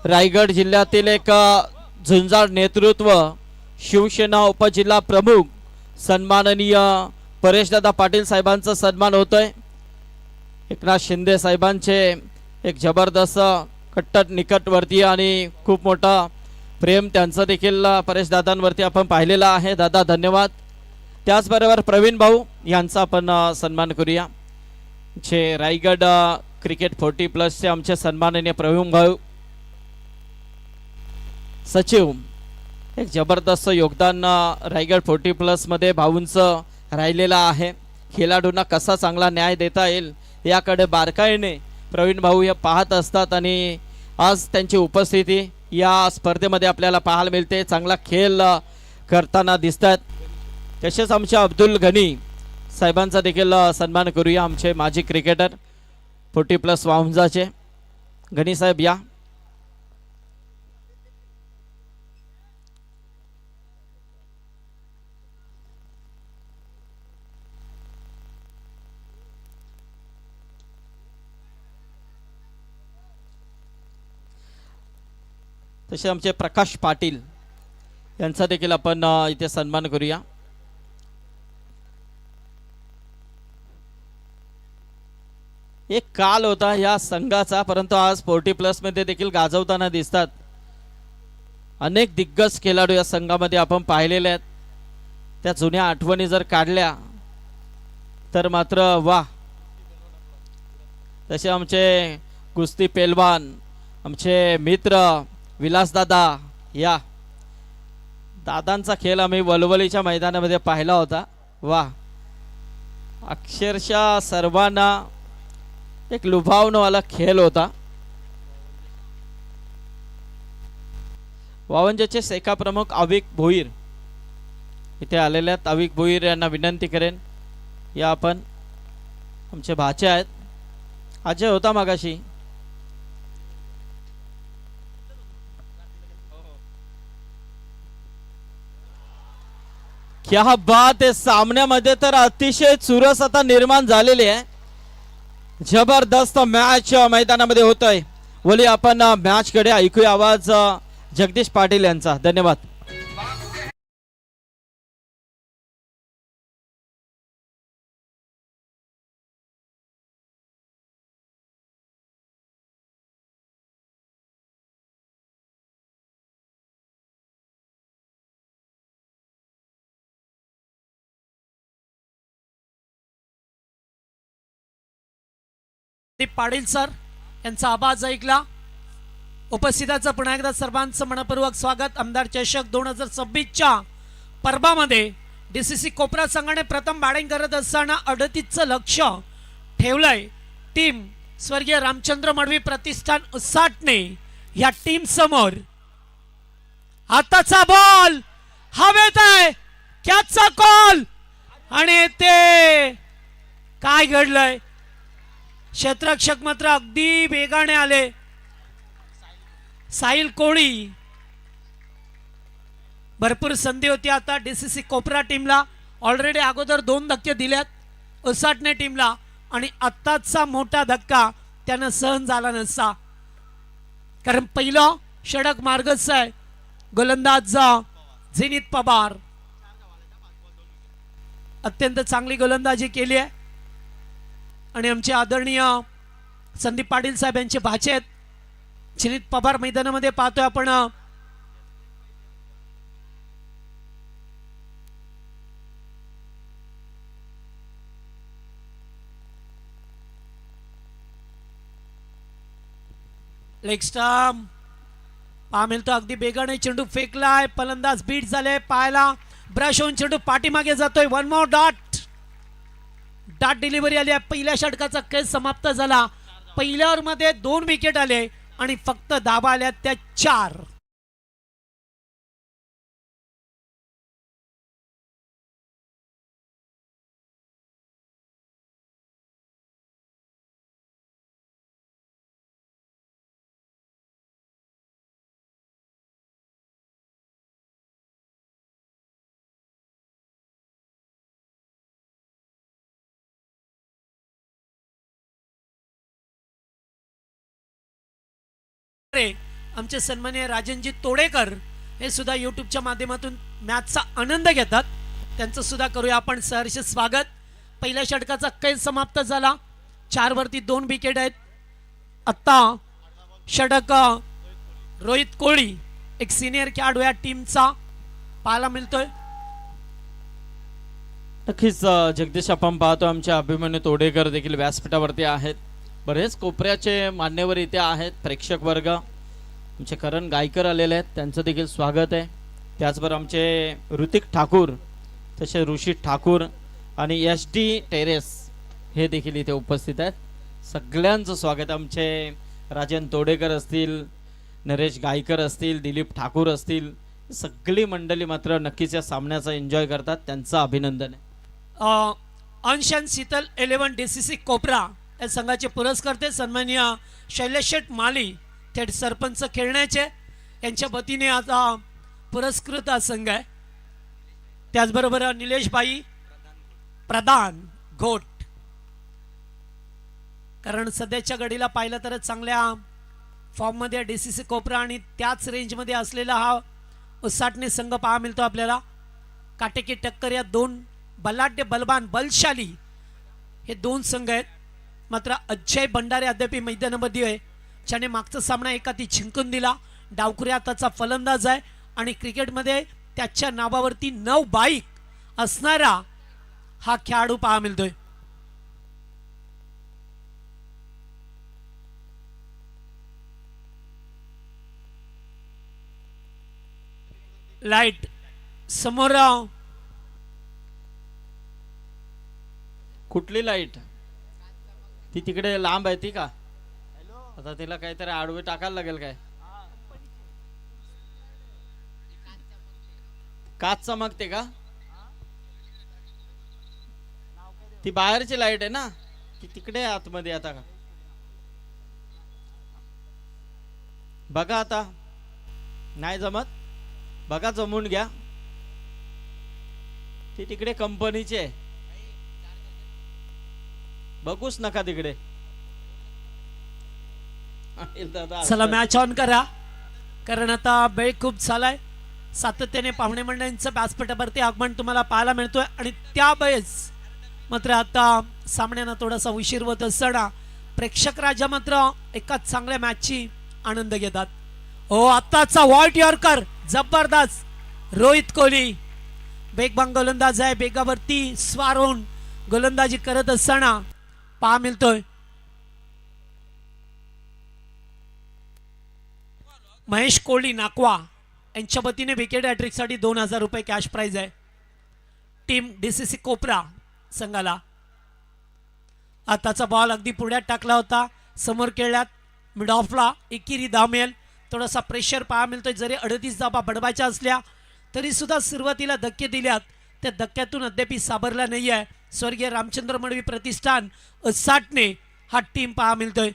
रायगड जिल्ह्यातील एक झुंजार नेतृत्व, शिवसेना उपजिल्हा प्रमुख सन्माननीय परेशदादा पाटील साहेबांचा सन्मान होतोय. एकनाथ शिंदे साहेबांचे एक जबरदस्त कट्टर निकटवर्तीय आणि खूप मोठा प्रेम त्यांचं देखील परेशदादांवरती आपण पाहिलेला आहे. दादा धन्यवाद. त्याचबरोबर प्रवीण भाऊ यांचा आपण सन्मान करूया. जे रायगड क्रिकेट 40+ चे आमचे सन्माननीय प्रवीण भाऊ सचिव, एक जबरदस्त योगदान रायगड 40+ मध्ये भाऊंचं राहिलेलं आहे. खेळाडूंना कसा चांगला न्याय देता येईल याकडे बारकाईने प्रवीण भाऊ हे पाहत असतात आणि आज त्यांची उपस्थिती या स्पर्धेमध्ये आपल्याला पाहायला मिळते. चांगला खेळ करताना दिसतात. तसेच आमचे अब्दुल गनी साहेबांचा देखील सन्मान करूया. आमचे माजी क्रिकेटर 40+ वाहुंजाचे गनी साहेब या. तसे आमचे प्रकाश पाटील यांचा देखील आपण इथे सन्मान करूया. एक काल होता या संघाचा, परंतु आज 40+ मध्ये देखील गाजवताना दिसतात. अनेक दिग्गज खेळाडू या संघामध्ये आपण पाहिलेले आहेत. त्या जुन्या आठवणी जर काढल्या तर मात्र वा. तसे आमचे कुस्ती पेलवान, आमचे मित्र विलासदादा या. दादांचा खेळ आम्ही वलवलीच्या मैदानामध्ये पाहिला होता. वा, अक्षरशः सर्वांना एक लुभावणावाला खेळ होता. वावंजाचे सेका प्रमुख अविक भोईर इथे आलेले आहेत. अविक भोईर यांना विनंती करेन या. आपण आमचे भाचे आहेत. अजय होता मागाशी. क्या बात आहे. सामन्यामध्ये तर अतिशय चुरस आता निर्माण झालेली आहे. जबरदस्त मॅच मैदानामध्ये होतोय. बोली आपण मॅच कडे ऐकूया आवाज जगदीश पाटील यांचा. धन्यवाद. पाटील सर यांचा आवाज ऐकला. उपस्थितांचं पुन्हा एकदा सर्वांचं मनपूर्वक स्वागत. आमदार चषक 2026च्या पर्वामध्ये डीसीसी कोपरा संघाने प्रथम बॅटिंग करत असताना 38चं लक्ष ठेवलंय. टीम स्वर्गीय रामचंद्र मडवी प्रतिष्ठान उसाटणे या टीम समोर. आताचा बॉल हवेत आहे. कॅचचा कॉल आणि ते काय घडलंय. क्षेत्ररक्षक मात्र अगदी वेगाने आले. साहिल कोळी. भरपूर संधी होती आता डीसीसी कोपरा टीमला. ऑलरेडी अगोदर 2 धक्के दिल्यात उसाटणे टीमला आणि आत्ताचा मोठा धक्का त्यांना सहन झाला नसता, कारण पहिलं षटक मार्गस्थ आहे. गोलंदाज झेनित पवार अत्यंत चांगली गोलंदाजी केली आहे आणि आमचे आदरणीय संदीप पाटील साहेब यांचे भाचे आहेत. झेनित पवार मैदानामध्ये पाहतोय आपण. लेग स्टंप पहा मिळतो अगदी बेगाने चेंडू फेकलाय, फलंदाज बीट झाले, पायाला ब्रश होऊन चेंडू पाठीमागे जातोय. One more dot, dot delivery आली आहे. पहिल्या षटकाचा खेळ समाप्त झाला. पहिल्या ओव्हरमध्ये 2 विकेट आले आणि फक्त धाबा आल्या त्या 4. आमचे सन्माननीय राजनजी तोडेकर हे सुद्धा युट्यूबच्या माध्यमातून मॅचचा आनंद घेतात. त्यांचं सुद्धा करूया आपण सहर्ष स्वागत. पहिल्या षटकाचा खेळ समाप्त झाला. 4 वरती 2 विकेट आहेत. आता षटक रोहित कोळी एक सिनियर खेळाडू या टीमचा पाहायला मिळतोय. नक्कीच जगदीश आपण पाहतो आमचे अभिमन्यू तोडेकर देखील व्यासपीठावरती आहेत. बरेच कोपऱ्याचे मान्यवर इथे आहेत. प्रेक्षक वर्ग आमचे करण गायकर आलेले आहेत, त्यांचं देखील स्वागत आहे. त्याचबरोबर आमचे ऋतिक ठाकूर, तसे ऋषी ठाकूर आणि SD टेरेस हे देखील इथे उपस्थित आहेत. सगळ्यांचं स्वागत. आमचे राजन तोडेकर असतील, नरेश गायकर असतील, दिलीप ठाकूर असतील, सगळी मंडळी मात्र नक्कीच या सामन्याचा एन्जॉय करतात. त्यांचं अभिनंदन आहे. अंश अँड शीतल 11 DCC कोपरा या संघाचे पुरस्कर्ते सन्माननीय शैलेश शेठ माली थेट सरपंच खेळण्याचे यांच्या वतीने आता पुरस्कृत हा संघ आहे. त्याचबरोबर निलेशबाई प्रधान घोट, कारण सध्याच्या घडीला पाहिलं तर चांगल्या फॉर्ममध्ये DCC कोपरा आणि त्याच रेंजमध्ये असलेला हा उसाटणे संघ पाहा मिळतो आपल्याला. काटेकी टक्कर या 2 बलाढ्य बलवान बलशाली हे 2 संघ आहेत. मात्र अजय भंडारे अद्याप मैदानामध्ये आहे, ज्याने मागचा सामना एकाती जिंकून दिला. डावखुऱ्या हाताचा फलंदाज आहे आणि क्रिकेटमध्ये त्याच्या नावावरती 9 बाईक असणारा हा खेळाडू पाहा मिळतोय. लाईट समोर कुठली लाईट? ती तिकडे लांब आहे ती का? आता तिला काहीतरी आडवे टाकायला लागेल काय? काच चमकते का? ती बाहेरची लाईट आहे ना, ती तिकडे आतमध्ये. आता का बघा, आता नाही जमत, बघा जमून घ्या. ती तिकडे कंपनीची आहे, बघूच नका तिकडे. चला मॅच ऑन करा, कारण आता वेळ खूप झालाय. सातत्याने पाहुणे मंडळींचं व्यासपीठावरती आगमन तुम्हाला पाहायला मिळतोय आणि त्यावेळेस मात्र आता सामन्यानं थोडासा उशीर होत असताना प्रेक्षक राजा मात्र एकाच चांगल्या मॅचची आनंद घेतात. हो, आताचा व्हाईट यॉर्कर जबरदस्त. रोहित कोहली वेगवान गोलंदाज आहे, बेगावरती स्वार होऊन गोलंदाजी करत असताना पहा मिळतोय. महेश कोहली नाकवा यांच्या वतीने विकेट हॅट्रिक साठी 2000 रुपये कॅश प्राइज आहे टीम DCC कोपरा संघाला. आताचा बॉल अगदी पुढ्यात टाकला होता, समोर खेळल्यात मिड ऑफला एकेरी धामेल. थोडासा प्रेशर पहा मिळतोय. जरी 38 धाबा बडवायच्या असल्या तरी सुद्धा सुरुवातीला धक्के दिल्यात, त्या धक्क्यातून अद्याप सावरला नाही आहे. स्वर्गीय रामचंद्र मडवी प्रतिष्ठान साठणे हा टीम पहा मिळतोय.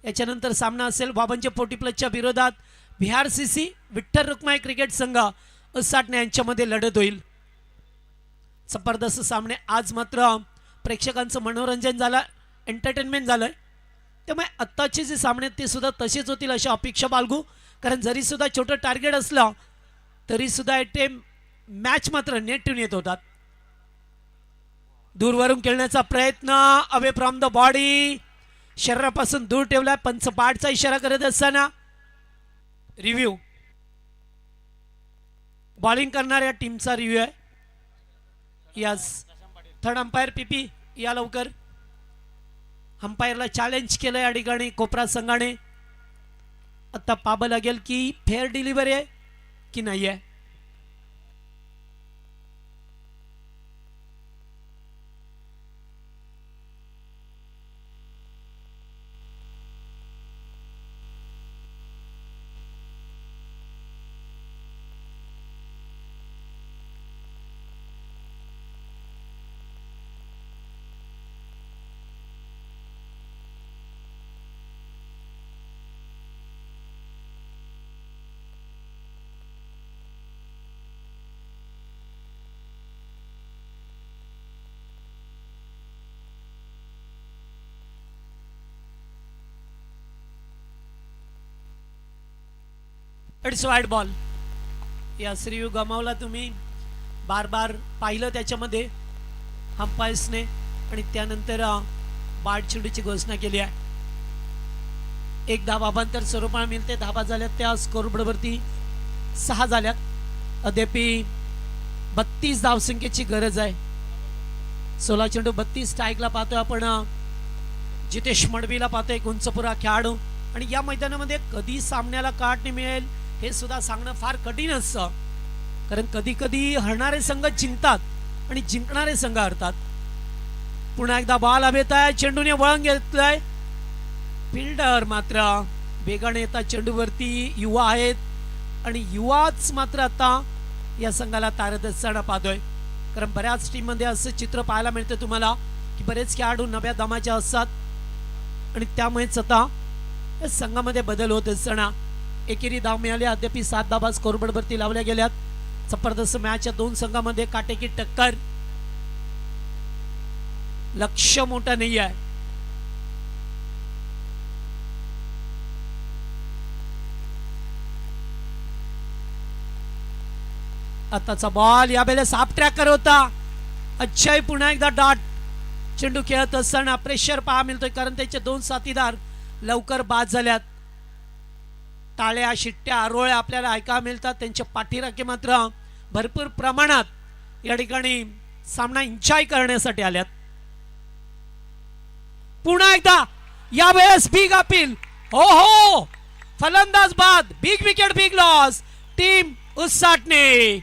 याच्यानंतर सामना असेल बाबांचे 40+ विरोधात बिहार CC विठ्ठल रुक्माई क्रिकेट संघ साठणे यांच्यामध्ये लढत होईल. जबरदस्त सामने आज मात्र प्रेक्षकांचं मनोरंजन झालं, एंटरटेनमेंट झालंय. त्यामुळे आत्ताचे जे सामने ते सुद्धा तसेच होतील अशी अपेक्षा बाळगू, कारण जरी सुद्धा छोटं टार्गेट असलं तरी सुद्धा ते मॅच मात्र नेटून येत होतात. दूरवरून खेळण्याचा प्रयत्न, अवे फ्रॉम द बॉडी, शरीरापासून दूर ठेवलाय. पंच पाठचा इशारा करत असताना रिव्ह्यू, बॉलिंग करणाऱ्या टीमचा रिव्ह्यू आहे. यस, थर्ड अंपायर PP या लवकर. अंपायरला चॅलेंज केलं या ठिकाणी कोपरा संघाने. आता पाहावं लागेल की फेअर डिलिव्हरी आहे की नाही आहे. It's wide ball. या श्रीयू गमावला तुम्ही. बार बार पाहिलं त्याच्यामध्ये अंपायर्सने आणि त्यानंतर बाद चेंडूची घोषणा केली आहे. एक धाबांतर स्वरूपाला मिळते. धाबा झाल्यात त्या स्कोरबोर्डवरती 6 झाल्यात. अद्यापी 32 धावसंख्येची गरज आहे. 16 चेंडू 32 स्ट्राईकला पाहतोय आपण. जितेश मडवीला पाहतोय उंचपुरा खेळाडू. आणि या मैदानामध्ये कधी सामन्याला काढणे मिळेल हे सुद्धा सांगणं फार कठीण असतं, कारण कधी कधी हरणारे संघ जिंकतात आणि जिंकणारे संघ हरतात. पुन्हा एकदा बॉल हवेत आहे. चेंडूने वळण घेतलंय. फिल्डर मात्र वेगाने येतात चेंडूवरती. युवा आहेत आणि युवाच मात्र आता या संघाला तारत असताना पाहतोय. कारण बऱ्याच टीम मध्ये असं चित्र पाहायला मिळतं तुम्हाला की बरेच खेळाडू नव्या दमाचे असतात आणि त्यामुळेच आता या संघामध्ये बदल होत असताना एकेरी धाव मिळाली. अद्याप 7 धावा स्कोरबोर्डवरती लावल्या गेल्यात. जबरदस्त मॅच या दोन संघामध्ये. काटेकी टक्कर. लक्ष मोठं नाही आहे. आताचा बॉल यावेळेला साफ ट्रॅकर होता. अक्षय पुन्हा एकदा डॉट चेंडू खेळत असताना प्रेशर पहा मिळतोय, कारण त्याचे 2 साथीदार लवकर बाद झाल्यात. टाळ्या शिट्ट्या आरोळ्या आपल्याला ऐकायला मिळतात. त्यांच्या पाठीराखे मात्र भरपूर प्रमाणात या ठिकाणी सामना एन्जॉय करण्यासाठी आल्यात. पुन्हा एकदा यावेळेस बिग अपील. हो हो, फलंदाज बाद. Big wicket, big loss. Team उसाटणे.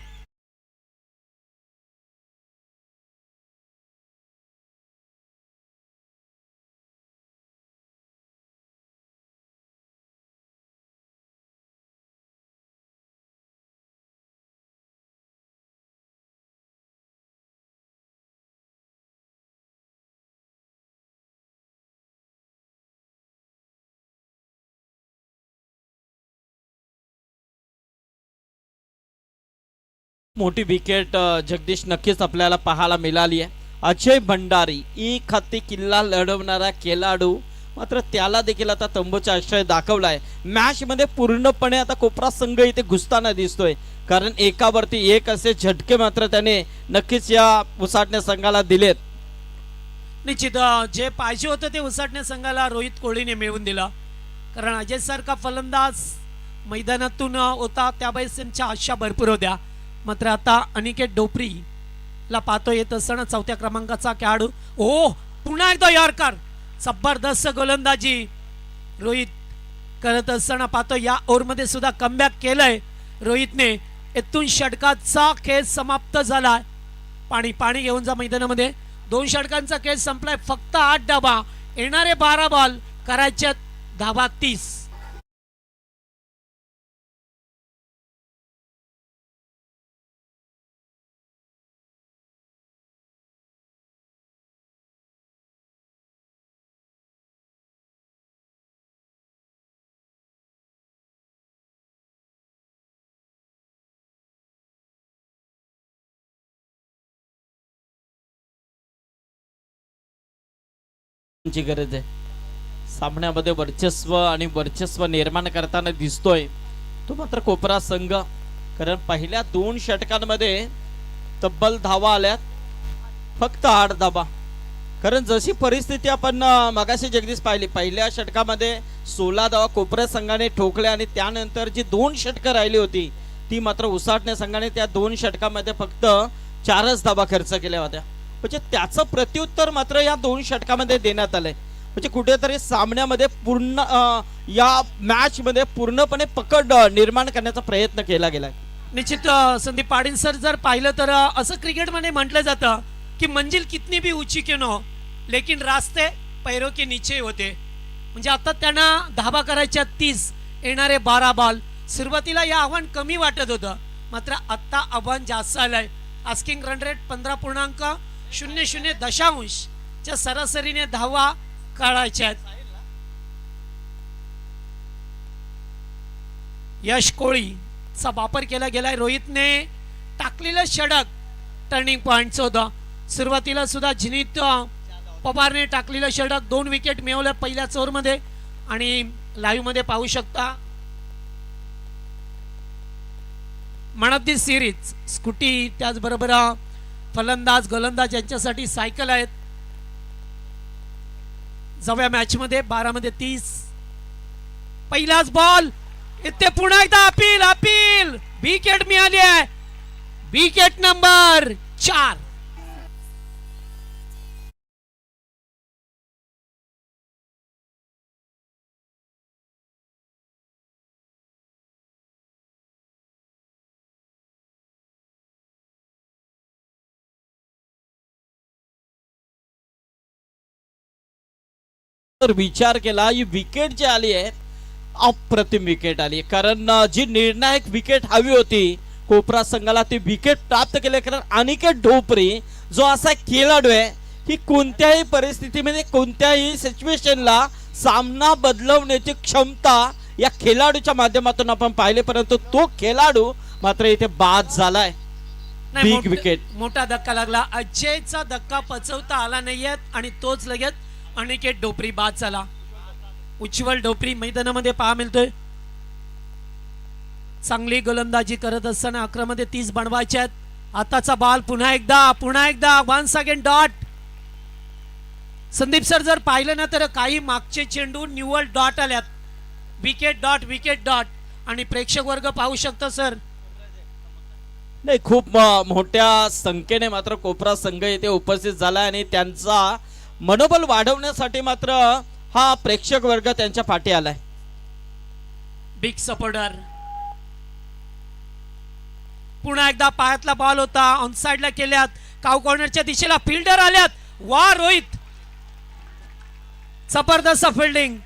मोठी विकेट जगदीश नक्कीच आपल्याला पाहायला मिळाली आहे. अजय भंडारी एक हाती किल्ला लढवणारा खेळाडू, मात्र त्याला देखील आता तंबूचा आश्रय दाखवलाय. मॅच मध्ये पूर्णपणे आता कोपरा संघ इथे घुसताना दिसतोय, कारण एकावरती एक असे झटके मात्र त्याने नक्कीच या उसाटण्या संघाला दिलेत. निश्चित जे पाहिजे होतं ते उसाटण्या संघाला रोहित कोहलीने मिळवून दिला, कारण अजय सारखा फलंदाज मैदानातून होता त्यावेळेस त्यांच्या आशा भरपूर होत्या. मात्र आता अनिकेत डोपरी ला पाहतो येत असताना 4थ्या क्रमांकाचा खेळाडू. ओ पुन्हा एकदा यॉर्कर. जबरदस्त गोलंदाजी रोहित करत असताना पाहतो. या ओव्हरमध्ये सुद्धा कमबॅक केलंय रोहितने. इथून षटकाचा खेळ समाप्त झाला. पाणी पाणी घेऊन जा मैदानामध्ये. 2 षटकांचा खेळ संपलाय. फक्त 8 धावा. येणारे 12 बॉल करायचे धावा 30. ची गरज आहे. सामन्यामध्ये वर्चस्व निर्माण करताना दिसतोय तो मात्र कोपरा संघ, कारण पहिल्या 2 षटकांमध्ये तब्बल धावा आल्यात फक्त 8 धावा. कारण जशी परिस्थिती आपण मगाशी जगदीश पाहिली, पहिल्या षटकामध्ये 16 धावा कोपरा संघाने ठोकल्या आणि त्यानंतर जी 2 षटकं राहिली होती ती मात्र उसाटण्या संघाने त्या 2 षटकामध्ये फक्त 4च धावा खर्च केल्या होत्या. म्हणजे त्याचं प्रत्युत्तर मात्र या 2 षटकामध्ये देण्यात आलंय. म्हणजे कुठेतरी सामन्यामध्ये पूर्ण या मॅच मध्ये पूर्णपणे पकड निर्माण करण्याचा प्रयत्न केला गेलाय. निश्चित संदीप पाटील सर जर पाहिलं तर असं क्रिकेटमध्ये म्हटलं जातं की मंजिल कितनी भी ऊंची क्यों न हो लेकिन रास्ते पैरों के नीचे होते. म्हणजे आता त्यांना धाबा करायच्या 30 येणारे 12 बॉल. सुरुवातीला या आव्हान कमी वाटत होतं मात्र आता आव्हान जास्त आलंय. आस्किंग रन रेट 15.00 च्या सरासरीने धावा काढायच्या. यश कोळीचा वापर केला गेलाय. रोहितने टाकलेलं षटक टर्निंग पॉइंटचं होतं. सुरुवातीला सुद्धा जिनीत पवारने टाकलेलं षटक 2 विकेट मिळवल्या पहिल्याच ओव्हरमध्ये आणि लाईव्ह मध्ये पाहू शकता मन ऑफ दी सिरीज स्कूटी त्याचबरोबर फलंदाज गोलंदाज यांच्यासाठी सायकल आहेत. जव्या मॅच मध्ये 12 मध्ये 30 पहिलाच बॉल इथे पुन्हा एकदा अपील विकेट मिळाली आहे. Wicket number 4. तर विचार केला ही विकेट जी आली आहे अप्रतिम विकेट आली. कारण जी निर्णायक विकेट हवी होती कोपरा संघाला ती विकेट प्राप्त केली. कारण अनिकेत ढोपरी जो असा खेळाडू आहे की कोणत्याही परिस्थितीमध्ये कोणत्याही सिच्युएशनला सामना बदलवण्याची क्षमता या खेळाडूच्या माध्यमातून आपण पाहिले. परंतु तो खेळाडू मात्र इथे बाद झालाय. बिग विकेट मोठा धक्का लागला. अजयचा धक्का पचवता आला नाहीये आणि तोच लगेच अनिकेत ढोपरी बाद झाला. उज्ज्वल ढोपरी मैदानामध्ये पहा मिळतोय. चांगली गोलंदाजी करत असताना 11 मध्ये 30 बनवायचे आहेत. आताचा बॉल पुन्हा एकदा once again dot. Sandeep sir जर पाहिलं ना तर काही मागचे चेंडू निव्वळ डॉट आल्यात. विकेट डॉट आणि प्रेक्षक वर्ग पाहू शकतो सर. नाही खूप मोठ्या संख्येने मात्र कोपरा संघ येथे उपस्थित झाला आणि त्यांचा मनोबल वाढवण्यासाठी मात्र हा प्रेक्षक वर्ग त्यांच्या पाठी आलाय. Big supporter. पुन्हा एकदा पायातला बॉल होता ऑन साइडला केल्यात. काव कॉर्नरच्या दिशेला फिल्डर आल्यात. वा रोहित जबरदस्त फिल्डिंग.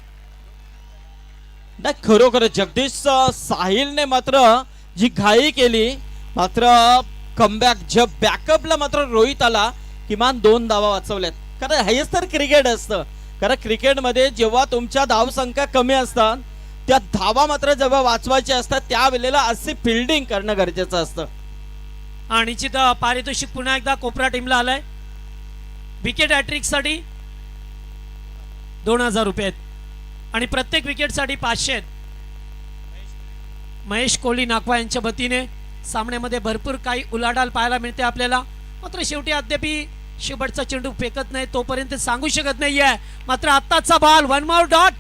नाही खरोखर जगदीश साहिलने मात्र जी घाई केली मात्र कमबॅक जब बॅकअपला मात्र रोहित आला किमान 2 धावा वाचवल्यात. कारण हेच तर क्रिकेट असतं. कारण क्रिकेटमध्ये जेव्हा तुमच्या धावसंख्या कमी असतात त्या धावा मात्र जेव्हा वाचवायच्या असतात त्यावेळेला असे फिल्डिंग करणं गरजेचं असतं. आणि निश्चित पारितोषिक पुन्हा एकदा कोपरा टीमला आलाय. विकेट हॅट्रिक साठी 2000 रुपये आहेत आणि प्रत्येक विकेट साठी 500 आहेत. महेश कोहली नागवा यांच्या वतीने सामन्यामध्ये भरपूर काही उलाढाल पाहायला मिळते आपल्याला. मात्र शेवटी अद्याप शेवटचा चेंडू फेकत नाही तोपर्यंत सांगू शकत नाहीये. मात्र आताचा बॉल 1 मोर डॉट.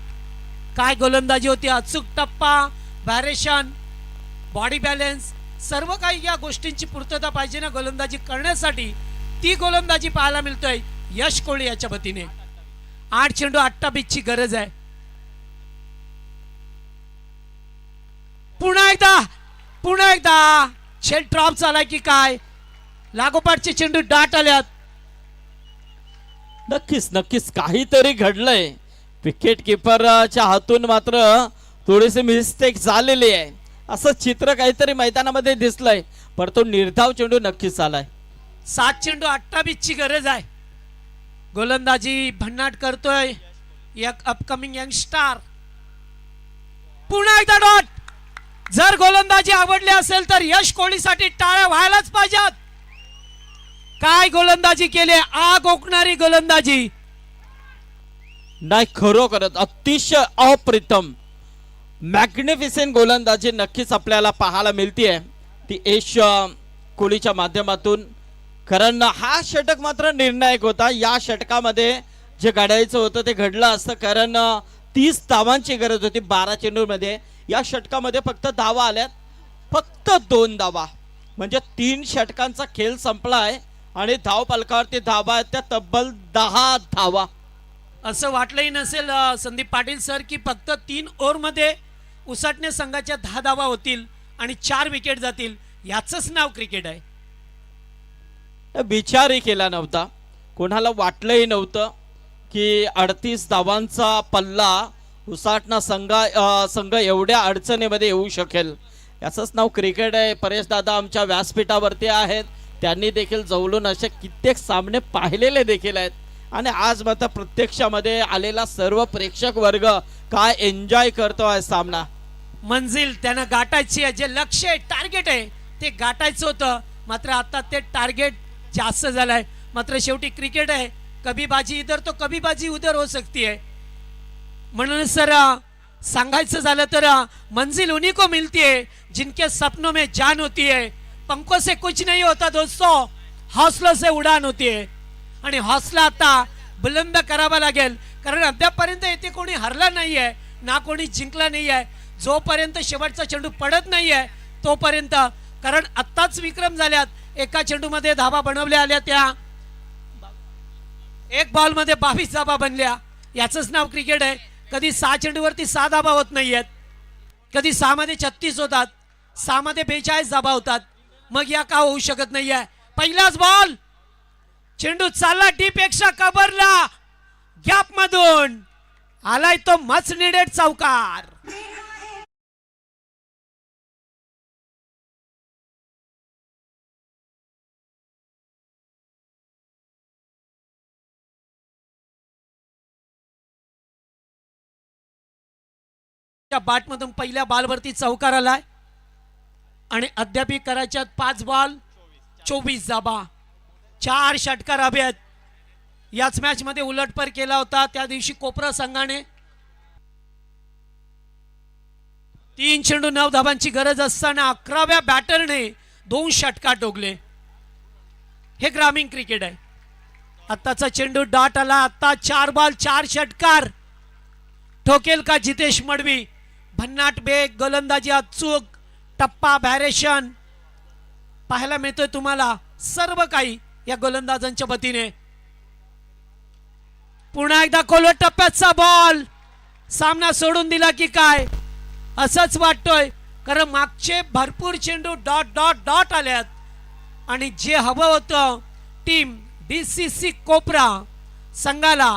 काय गोलंदाजी होती. अचूक टप्पा व्हॅरिएशन बॉडी बॅलन्स सर्व काही या गोष्टींची पूर्तता पाहिजे ना गोलंदाजी करण्यासाठी. ती गोलंदाजी पाहायला मिळतोय यश कोहली याच्या वतीने. 8 चेंडू 8 बीचची गरज आहे. पुन्हा एकदा शेल ड्रॉप झालाय की काय. लागोपाठचे चेंडू डाट आल्यात. नक्कीच काहीतरी घडलंय. विकेट किपरच्या हातून मात्र थोडीशी मिस्टेक झालेली आहे असं चित्र काहीतरी मैदानामध्ये दिसलंय. पण तो निर्धाव चेंडू नक्कीच आलाय. 7 चेंडू 8 बीचची गरज आहे. गोलंदाजी भन्नाट करतोय एक अपकमिंग यंगस्टार. पुन्हा एकदा डॉट. जर गोलंदाजी आवडली असेल तर यश कोहलीसाठी टाळ्या व्हायलाच पाहिजेत. काय गोलंदाजी केली. आग ओकणारी गोलंदाजी. नाही खरोखरच अतिशय अप्रतिम मॅग्निफिसेंट गोलंदाजी नक्कीच आपल्याला पाहायला मिळते ती यश कोहलीच्या माध्यमातून. कारण हा षटक मात्र निर्णायक होता. या षटकामध्ये जे घडायचं होतं ते घडलं असतं. कारण 30 धावांची गरज होती 12 चेंडूमध्ये. या षटकामध्ये फक्त धावा आल्यात फक्त 2 धावा. म्हणजे 3 षटकांचा खेळ संपला आहे आणि धाव फलकावरती धावा आहेत त्या तब्बल 10 धावा. असं वाटलंही नसेल संदीप पाटील सर की फक्त 3 ओव्हरमध्ये उसाटणे संघाच्या 10 धावा होतील आणि 4 विकेट जातील. याचंच नाव क्रिकेट आहे. विचारही केला नव्हता, कोणाला वाटलंही नव्हतं की 38 धावांचा पल्ला उसाटणा संघ एवढ्या अडचणीमध्ये येऊ शकेल. याचंच नाव क्रिकेट आहे. परेश दादा आमच्या व्यासपीठावरती आहेत, त्यांनी देखील जवळून असे कित्येक सामने पाहिलेले देखील आहेत आणि आज मात्र प्रत्यक्षामध्ये आलेला सर्व प्रेक्षक वर्ग काय एन्जॉय करतो आहे सामना. मंजिल त्यांना गाठायची आहे, जे लक्ष्य आहे, टार्गेट आहे ते गाठायचं होतं. मात्र आता ते टार्गेट जास्त झालंय. मात्र शेवटी क्रिकेट आहे, कभी बाजी इधर तो कभी बाजी उधर हो सकती है. म्हणून सर सांगायचं झालं तर मंजिल उन्हीं को मिलती है जिनके सपनों में जान होती है. पंखों से कुछ नहीं होता दोस्तों, हौसलों से उडान होती है. आणि हौसला आता बुलंद करावा लागेल, कारण अद्यापर्यंत इथे कोणी हरला नाहीये ना कोणी जिंकला नाहीये. जोपर्यंत शेवटचा चेंडू पडत नाहीये तोपर्यंत, कारण आत्ताच विक्रम झाल्यात. एका चेंडूमध्ये धावा बनवल्या आल्या, त्या एक बॉल मध्ये 22 धावा बनल्या. याचंच नाव क्रिकेट आहे. कधी 6 चेंडूवरती 6 धावा होत नाहीयेत, कधी 6 मध्ये 36 होतात, 6 मध्ये 42 धावा होतात. मग या का होऊ शकत नाहीये. पहिलाच बॉल, चेंडू चालला डीप पेक्षा कबरला, गॅप मधून आलाय तो मच निडेड चौकार. बॅटमधून पहिल्या बॉलवरती चौकार आलाय आणि अद्याप करायच्यात 5 बॉल 24 धावा, 4 षटकार हवे आहेत. याच मॅच मध्ये उलटपर केला होता त्या दिवशी कोपरा संघाने. 3 चेंडू 9 धावांची गरज असताना 11व्या बॅटरने 2 षटकार ठोकले. हे ग्रामीण क्रिकेट आहे. आत्ताचा चेंडू डॉट आला. आता 4 बॉल 4 षटकार. ठोकेल का जितेश मडवी. भन्नाट बेग, गोलंदाजी अचूक, टप्पा, व्हॅरेशन पाहायला मिळतोय तुम्हाला. सर्व काही या गोलंदाजांच्या वतीने. पुन्हा एकदा खोलवर टप्प्याचा बॉल, सामना सोडून दिला की काय असंच वाटतोय, कारण मागचे भरपूर चेंडू डॉट डॉट डॉट आल्यात आणि जे हवं होतं टीम डीसीसी कोपरा संघाला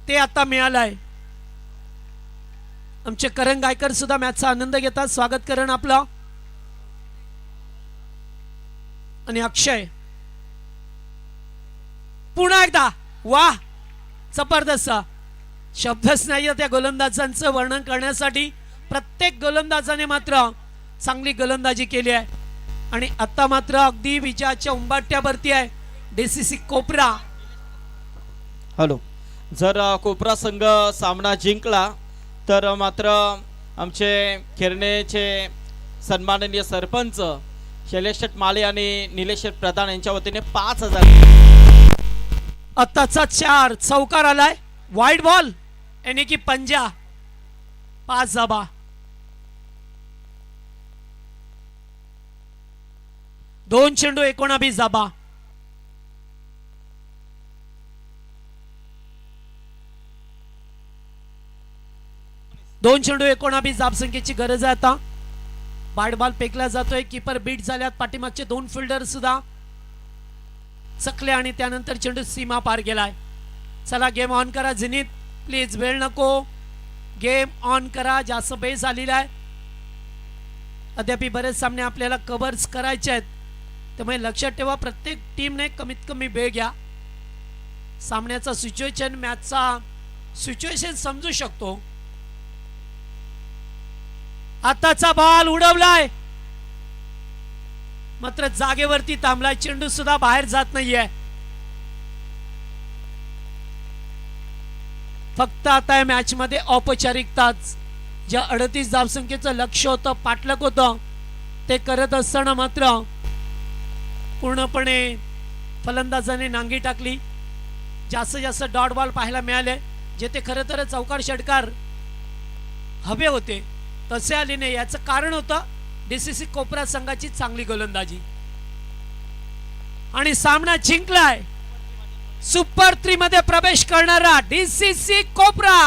ते आता मिळालंय. आमचे करण गायकर सुद्धा मॅचचा आनंद घेतात. स्वागत करण आपलं. आणि अक्षय पुन्हा एकदा, वाह, जबरदस्त. शब्दच नाही त्या गोलंदाजांचं वर्णन करण्यासाठी. प्रत्येक गोलंदाजाने मात्र चांगली गोलंदाजी केली आहे आणि आता मात्र अगदी विजयाच्या उंबाट्यावरती आहे डीसीसी कोपरा. हॅलो, जर कोपरा संघ सामना जिंकला तर मात्र आमचे खेरणेचे सन्माननीय सरपंच शैलेश माले आणि निलेश प्रधान यांच्या वतीने 5000. आत्ताचा 4 चौकार आलाय. वाईड बॉल यानी की पंजा, 5 धावा. दोन चेंडू 19 धावा. दोन चेंडू 19 धावसंख्येची गरज आहे आता. वाईड बॉल फेकला जातोय. कीपर बीट झाल्यात. पाठीमागचे 2 फिल्डर सुद्धा चकले आणि त्यानंतर चेंडू सीमा पार गेलाय. चला गेम ऑन करा झिनीत, प्लीज वेळ नको. गेम ऑन करा, जास्त बेस आलेला आहे. अद्याप बरेच सामने आपल्याला कव्हर्स करायचे आहेत, त्यामुळे लक्षात ठेवा प्रत्येक टीमने कमीत कमी वेळ घ्या. सामन्याचा सिच्युएशन, मॅचचा सिच्युएशन समजू शकतो. आताचा बॉल उडवलाय, मात्र जागेवरती थांबलाय. चेंडू सुद्धा बाहेर जात नाहीये. फक्त आता या मॅच मध्ये औपचारिकताच. ज्या 38 धावसंख्येचं लक्ष्य होतं, पाठलाग होतं, ते करत असताना मात्र पूर्णपणे फलंदाजाने नांगी टाकली. जास्तीत जास्त डॉट बॉल पाहायला मिळाले, जेथे खरं तर चौकार षटकार हवे होते तसे आले नाही. याचं कारण होतं डीसीसी कोपरा संघाची चांगली गोलंदाजी आणि सामना जिंकलाय. सुपर 3 मध्ये प्रवेश करणारा डीसीसी कोब्रा